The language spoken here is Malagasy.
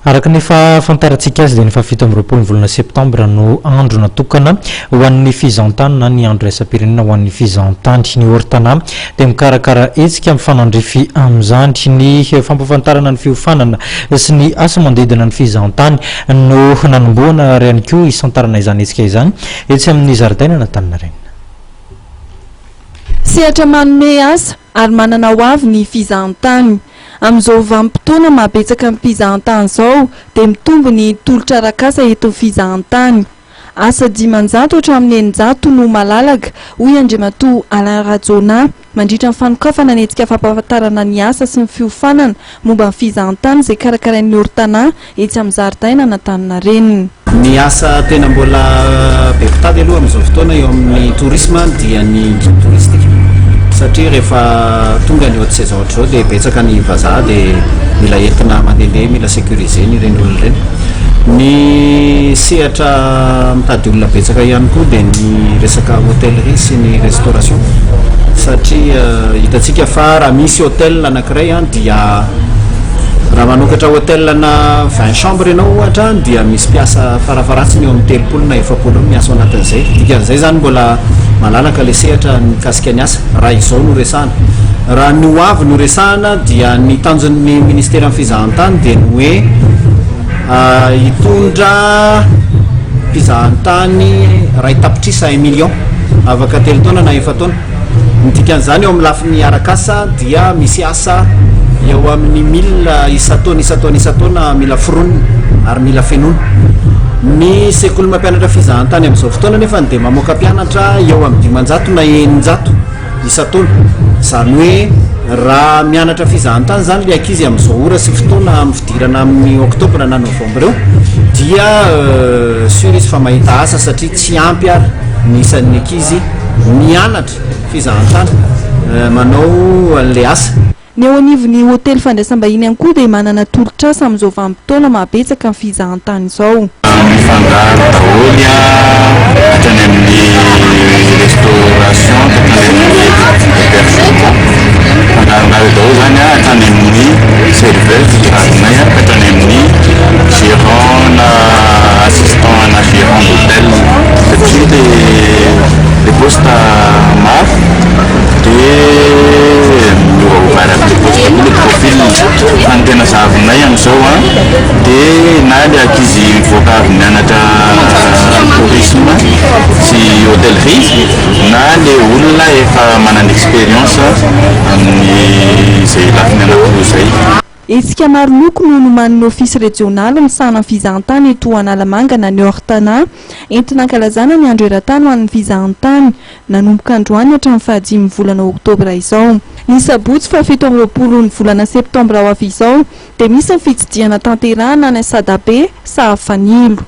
araka nefa fantarantsika azy dia nefa 7 volana septambra no andro natokana ho an'ny fizahantany ny andro raisam-pirenena ho an'ny fizahantany ny hortana dia mikarakara etsika mifanandrify amin'izany ny fampafantarana ny fiofanana sy ny asa mandedina ny fizahantany no nanomboana ary ihany koa isantarana izany etsika izany etsy amin'ny zaridaina n'Antaninarenina. Sehatra manome asa ary manana ho avy ny fizahantany. Amin'izao vanim-potoana mabetsaka amin'ny fizahantany izao dia mitombo ny tolotra arak'asa eto fizahantany. Asa 500 hatramin'ny 900 no malalaka hoy Andriamatoa Alain Rajona mandritra ny fanokafana ny etsika fampahafantarana ny asa sy ny fiofanana momba ny fizahantany izay karakarain'ny hortana etsy amin'ny zaridaina n'Antaninarenina. Ny asa tena mbola be mpitady aloha amin'izao fotoana eo amin'ny tourisme dia ny guide touristique satria rehefa tonga ny haute saison ohatr'izao dia betsaka ny vazaha dia mila entina mandehandeha mila sécuriser ny ireny olona ireny. Ny sehatra mitady olona betsaka ihany koa dia ny resaka hôtellerie sy ny restauration satria hitantsika fa raha misy hôtel anankiray dia raha manokatra hôtel na 20 chambre ianao ohatra dia misy mpiasa farafaratsiny eo amin'ny 30 na 70 miasa ao anatin'izay. Dikan'izay zany mbola malalaka le sehatra mikasika ny asa raha izao no resahana. Raha ny ho avy no resahana dia ny tanjon'ny ministera amin'ny fizahantany dia ny hoe hitondra fizahantany ray tapitrisa 1 million afaka 3 taona na 4 taona. Ny dikan'izany eo amin'ny lafiny arak'asa dia misy asa eo amin'ny 1000 isa-taona mila foronina ary mila fenona. Ny sekoly mampianatra fizahantany amin'izao fotoana nefa dia mamoaka mpianatra eo amin'ny 500 na 900 isa-taona. Izany hoe raha mianatra fizahantany zany le ankizy amin'izao ora sy fotoana amin'ny fidirana amin'ny oktobra na novambra eo dia sur izy fa mahita asa satria tsy ampy ary ny isan'ny ankizy mianatra fizahantany manao an'le asa. Ny eo anivon'ny hôtely fandraisam-bahiny ihany koa dia manana tolotra asa amin'izao vanim-potoana mabetsaka amin'ny fizahantany izao. Mifangaro daholo hatrany amin'ny restauration hatrany amin'ny hébergement fangarongaro daholo zany hatrany amin'ny serveuse ravinay hatrany amin'ny gérant na assistant na gérant d'hôtel satria le poste maro dia miovara amin'ny poste le profil antena zavinay amin'izao dia na le ankizy mivoaka avy mianatra tourisme sy hôtellerie na le olona efa manana expérience amin'ny izay lafiny anankiroa izay. Etsika maro loko no noman'ny ofisy régionaly misahana ny fizahantany eto Analamanga na ny hortana entina ankalazana ny andro eran-tany ho an'ny fizahantany nanomboka androany hatramin'ny 15 volana oktobra izao. Ny sabotsy fa 17 ny volana septambra ho avy izao dia misy ny fitsidiana tanterahana ny Sadabe sa Afanilo.